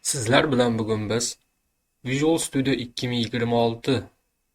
Sizlar bilan bugun biz Visual Studio 2026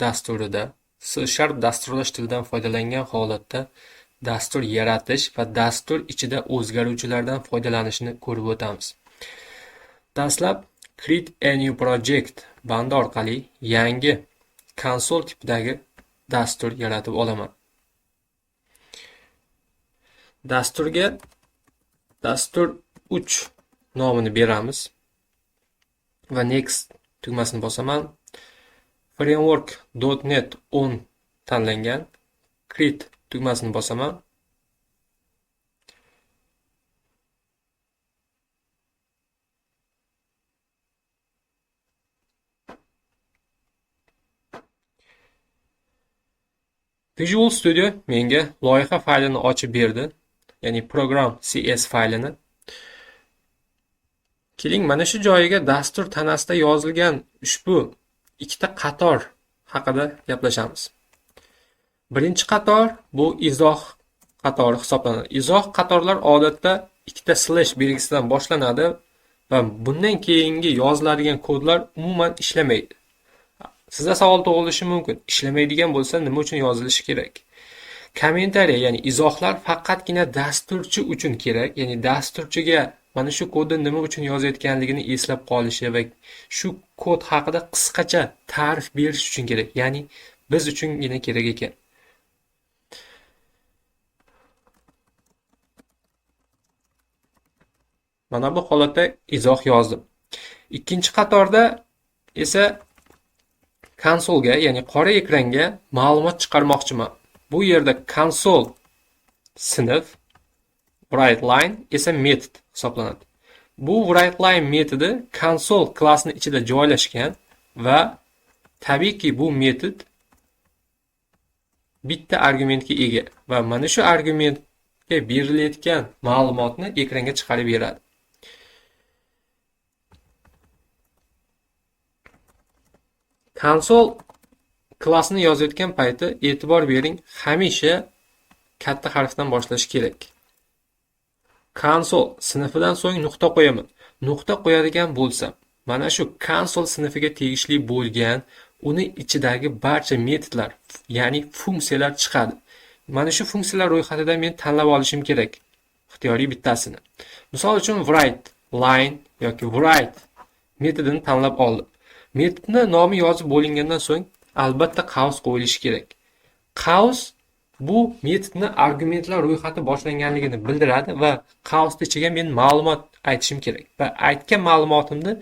dasturida C# dasturlash tilidan foydalangan holatda dastur yaratish va dastur ichida o'zgaruvchilardan foydalanishni ko'rib o'tamiz. Dastlab Create a new project bandi orqali yangi konsol tipidagi dastur yaratib olaman. Dasturga dastur 3 nomini beramiz va Next tugmasini bosaman. Framework.net 10 tanlangan. Create tugmasini bosaman. Visual Studio menga loyiha faylini ochib berdi, ya'ni program CS faylini. Keling, mana shu joyiga dastur tanasida yozilgan ushbu ikkita qator haqida gaplashamiz. Birinchi qator bu izoh qatori hisoblanadi. Izoh qatorlar odatda ikkita slash belgisidan boshlanadi va bundan keyingi yoziladigan kodlar umuman ishlamaydi. Sizda savol tug'ilishi mumkin. Ishlamaydigan bo'lsa nima uchun yozilishi kerak? Kommentariy, ya'ni izohlar faqatgina dasturchi uchun kerak. Ya'ni dasturchiga mana shu kodni nima uchun yozayotganligini eslab qolishi va shu kod haqida qisqacha ta'rif berish uchun kerak. Ya'ni biz uchungina kerak ekan. Mana bu holatda izoh yozdim. Ikkinchi qatorda esa konsolga, ya'ni qora ekranga ma'lumot chiqarmoqchiman. Bu yerda konsol sinf, WriteLine esa metod hisoblanadi. Bu WriteLine metodi konsol klassini ichida joylashgan va tabiiyki bu metod bitta argumentga ega va mana shu argumentga berilayotgan ma'lumotni ekranga chiqarib beradi. Konsol klassni yozayotgan payti e'tibor bering, hamisha katta harfdan boshlash kerak. Konsol sinfidan so'ng nuqta qo'yaman. Nuqta qo'yadigan bo'lsam, mana shu konsol sinfiga tegishli bo'lgan uni ichidagi barcha metodlar, ya'ni funksiyalar chiqadi. Mana shu funksiyalar ro'yxatidan men tanlab olishim kerak, ixtiyoriy bittasini. Misol uchun write line yoki write metodini tanlab oldim. Metodni nomi yozib bo'lingandan so'ng albatta qaus qo'yilishi kerak. Qaus bu metodni argumentlar ro'yxati boshlanganligini bildiradi va qausning ichiga men ma'lumot aytishim kerak va aytgan ma'lumotimni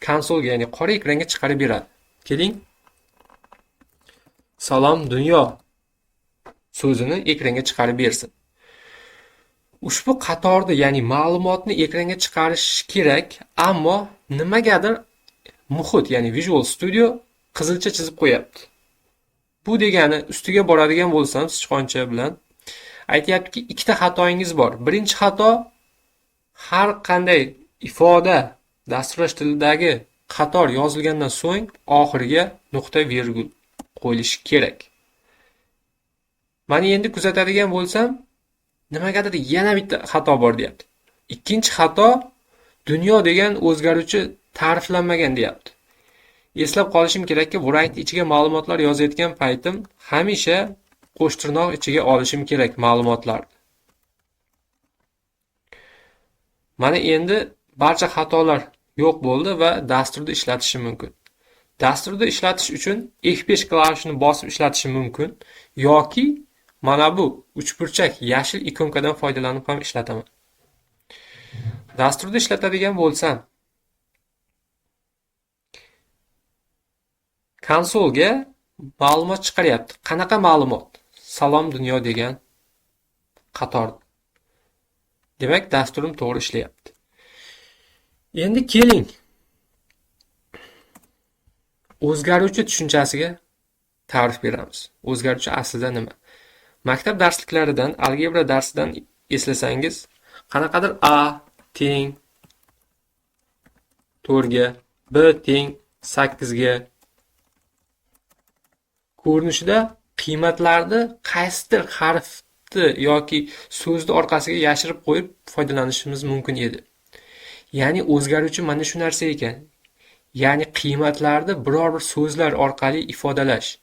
konsolga, ya'ni qora ekranga chiqarib beradi. Keling, salom dunyo so'zini ekranga chiqarib bersin. Ushbu qatorda, ya'ni ma'lumotni ekranga chiqarish kerak, ammo nimagadir muhit, ya'ni Visual Studio qizilcha chizib qo'yapti. Bu degani ustiga boradigan bo'lsam sichqoncha bilan aytayaptiki, ikkita xatoingiz bor. Birinchi xato, har qanday ifoda dasturlash tilidagi qator yozilgandan so'ng oxiriga nuqta virgul qo'yilishi kerak. Mana endi kuzatadigan bo'lsam, nimagadir yana bitta xato bor deyapti. Ikkinchi xato, dunyo degan o'zgaruvchi ta'riflanmagan deyapti. Eslab qolishim kerakki, write ichiga ma'lumotlar yozayotgan paytim hamisha qo'shtirnoq ichiga olishim kerak ma'lumotlarni. Mana endi barcha xatolar yo'q bo'ldi va dasturda ishlatishim mumkin. Dasturda ishlatish uchun F5 klavishini bosib ishlatishim mumkin yoki mana bu uchburchak yashil ikonkadan foydalanib ham ishlataman. Dasturda ishlatadigan bo'lsam, konsolga ma'lumot chiqaryapti. Qanaqa ma'lumot? Salom dunyo degan qator. Demak, dasturim to'g'ri ishlayapti. Endi keling, o'zgaruvchi tushunchasiga ta'rif beramiz. O'zgaruvchi aslida nima? Maktab darsliklaridan, algebra darsidan eslasangiz, qanaqadir a teng 4 ga, b teng 8 ga ko'rinishida qiymatlarni qaysidir harfni yoki so'zni orqasiga yashirib qo'yib foydalanishimiz mumkin edi. Ya'ni o'zgaruvchi mana shu narsa ekan. Ya'ni qiymatlarni biror bir so'zlar orqali ifodalash.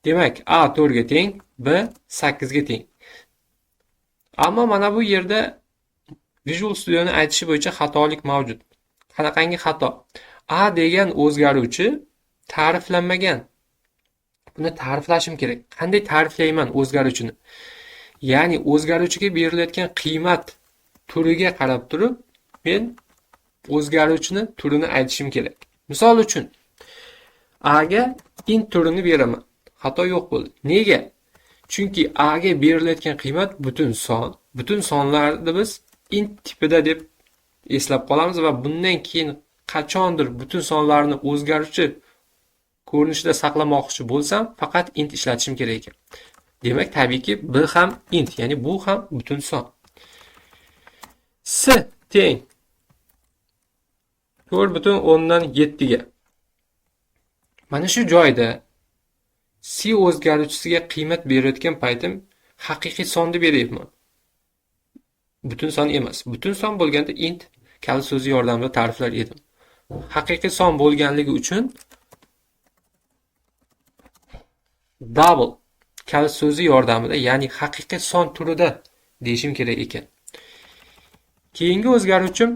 Demak, A 4 ga teng, B 8 ga teng. Ammo mana bu yerda Visual Studio'ning aytishi bo'yicha xatolik mavjud. Qanaqangi xato? A degan o'zgaruvchi ta'riflanmagan. Buni ta'riflashim kerak. Qanday ta'riflayman o'zgaruvchini? Ya'ni o'zgaruvchiga berilayotgan qiymat turiga qarab turib, men o'zgaruvchini turini aytishim kerak. Misol uchun, A ga int turini beraman. Xato yo'q bo'ldi. Nega? Chunki A ga berilayotgan qiymat butun son. Butun sonlarni biz int tipida deb eslab qolamiz va bundan keyin qachondir butun sonlarni o'zgaruvchi ko'rinishida saqlamoqchi bo'lsam, faqat int ishlatishim kerak ekan. Demak, tabiiyki B ham int, ya'ni bu ham butun son. S teng 4,7 ga. Mana shu joyda C o'zgaruvchisiga qiymat berayotgan paytim haqiqiy sonni beryapman. Butun son emas. Butun son bo'lganda int kalit so'zi yordamida ta'riflar edim. Haqiqiy son bo'lganligi uchun double kalit so'zi yordamida, ya'ni haqiqiy son turida deyishim kerak ekan. Keyingi o'zgaruvchim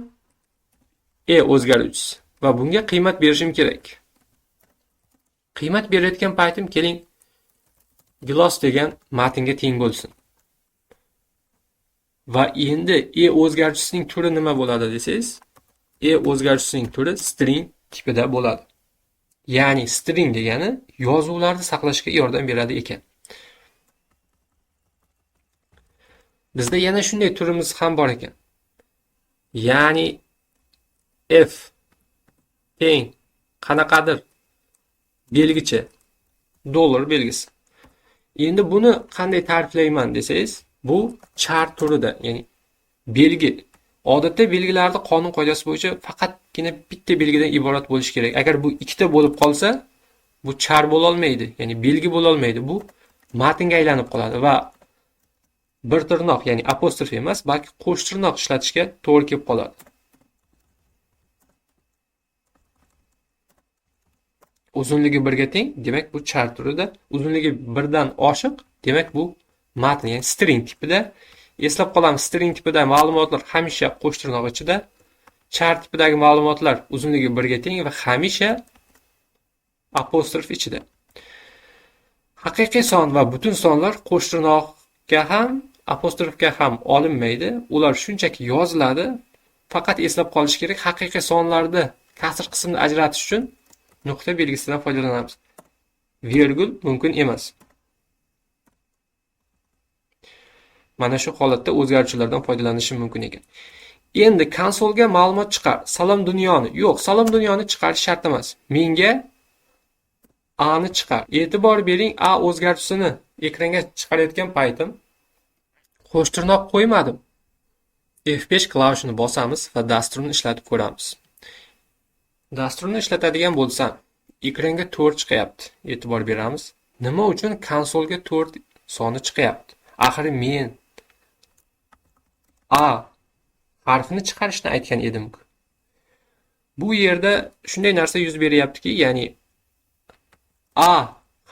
o'zgaruvchisi va bunga qiymat berishim kerak. Qiymat berayotgan paytim keling gloss degan matnga teng bo'lsin. Va endi o'zgaruvchisining turi nima bo'ladi desangiz, o'zgaruvchisining turi string tipida bo'ladi. Ya'ni string degani yozuvlarni saqlashga yordam beradi ekan. Bizda yana shunday turimiz ham bor ekan. Ya'ni f teng qanaqadir belgicha dollar belgisi. Endi buni qanday ta'riflayman desangiz, bu char turida, ya'ni belgi. Odatda belgilarda qonun qoidasi bo'yicha faqatgina bitta belgidan iborat bo'lishi kerak. Agar bu ikkita bo'lib qolsa, bu char bo'la olmaydi, ya'ni belgi bo'la olmaydi. Bu matnga aylanib qoladi va bir tirnoq, ya'ni apostrof emas, balki qo'sh tirnoq ishlatishga to'g'ri kelib qoladi. Uzunligi 1 ga teng, demak bu char turida. Uzunligi 1 dan oshiq, demak bu matn, ya'ni string tipida. Eslab qolamiz, string tipida ma'lumotlar hamisha qo'sh tirnoq ichida, char tipidagi ma'lumotlar uzunligi 1 ga teng va hamisha apostrof ichida. Haqiqiy son va butun sonlar qo'sh tirnoqga ham, apostrofga ham olinmaydi. Ular shunchaki yoziladi. Faqat eslab qolish kerak, haqiqiy sonlarda kasr qismini ajratish uchun nuqta belgisidan foydalanamiz. Virgul mumkin emas. Mana shu holatda o'zgaruvchilardan foydalanishim mumkin ekan. Endi konsolga ma'lumot chiqar. Salom dunyoni. Yo'q, salom dunyoni chiqarish shart emas. Menga A ni chiqar. E'tibor bering, A o'zgaruvchisini ekranga chiqarayotgan paytim qo'sh tirnoq qo'ymadim. F5 klavishini bosamiz va dasturni ishlatib ko'ramiz. Dasturni ishlatadigan bo'lsam, ekranga 4 chiqyapti. E'tibor beramiz. Nima uchun konsolga 4 soni chiqyapti? Axir men A harfini chiqarishni aytgan edim. Bu yerda shunday narsa yuz beryaptiki, ya'ni A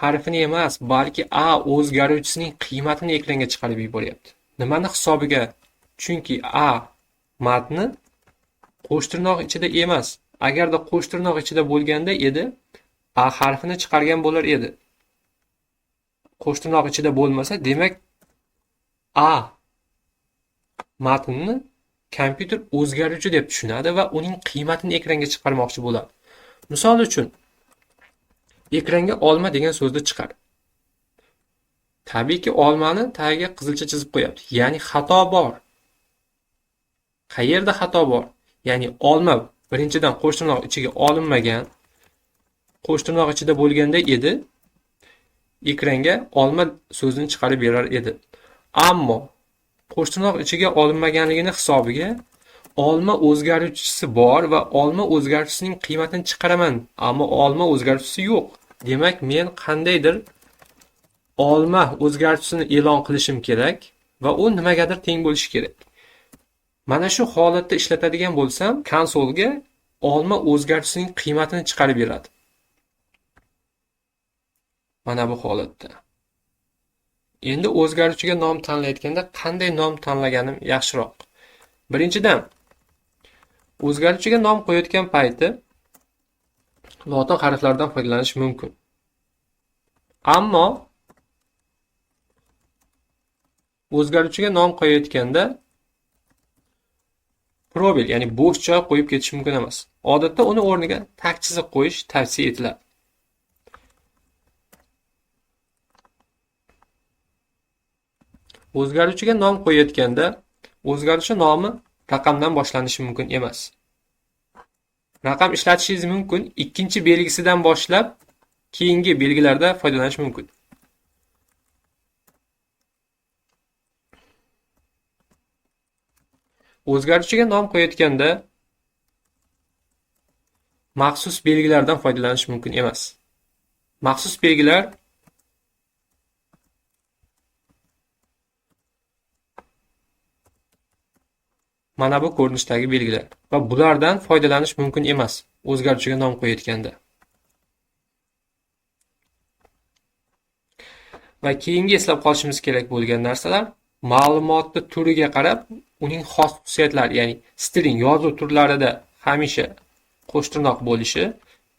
harfini emas, balki A o'zgaruvchisining qiymatini ekranga chiqarib yuboryapti. Nimani hisobiga? Chunki A matni qo'sh tirnoq ichida emas. Agarda qo'sh tirnoq ichida bo'lganda edi, A harfini chiqargan bo'lar edi. Qo'sh tirnoq ichida bo'lmasa, demak A matnni kompyuter o'zgaruvchi deb tushunadi va uning qiymatini ekranga chiqarmoqchi bo'ladi. Misol uchun, ekranga olma degan so'zni chiqar. Tabiiyki olmani tagiga qizilcha chizib qo'yapti. Ya'ni xato bor. Qayerda xato bor? Ya'ni olma birinchidan qo'sh tirnoq ichiga olinmagan. Qo'sh tirnoq ichida bo'lganda edi, ekranga olma so'zini chiqarib berar edi. Ammo qo'sh tirnoq ichiga olinmaganligini hisobiga olma o'zgaruvchisi bor va olma o'zgaruvchisining qiymatini chiqaraman. Ammo olma o'zgaruvchisi yo'q. Demak, men qandaydir olma o'zgaruvchisini e'lon qilishim kerak va u nimagadir teng bo'lishi kerak. Mana shu holatda ishlatadigan bo'lsam, konsolga olma o'zgaruvchisining qiymatini chiqarib beradi. Mana bu holatda. Endi o'zgaruvchiga nom tanlayotganda qanday nom tanlaganim yaxshiroq. Birinchidan, o'zgaruvchiga nom qo'yayotgan payti lotin harflaridan foydalanish mumkin. Ammo o'zgaruvchiga nom qo'yayotganda probel, ya'ni bo'sh joy qo'yib ketish mumkin emas. Odatda uni o'rniga tag chiziq qo'yish tavsiya etiladi. O'zgaruvchiga nom qo'yayotganda o'zgaruvchi nomi raqamdan boshlanishi mumkin emas. Raqam ishlatishingiz mumkin, ikkinchi belgisidan boshlab keyingi belgilarda foydalanish mumkin. O'zgaruvchiga nom qo'yayotganda maxsus belgilardan foydalanish mumkin emas. Maxsus belgilar mana bu ko'rinishdagi belgilar va bulardan foydalanish mumkin emas o'zgaruvchiga nom qo'yayotganda. Va keyingi eslab qolishimiz kerak bo'lgan narsalar ma'lumotni turiga qarab uning xos xususiyatlari, ya'ni string yozuv turlarida hamisha qo'sh tirnoq bo'lishi,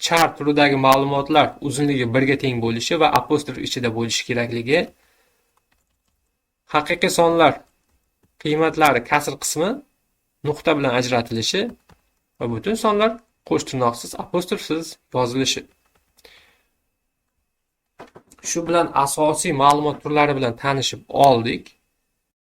char turidagi ma'lumotlar uzunligi 1 ga teng bo'lishi va apostrof ichida bo'lishi kerakligi, haqiqiy sonlar qiymatlari kasr qismi nuqta bilan ajratilishi va butun sonlar qo'sh tirnoqsiz apostrofsiz yozilishi. Shu bilan asosiy ma'lumot turlari bilan tanishib oldik.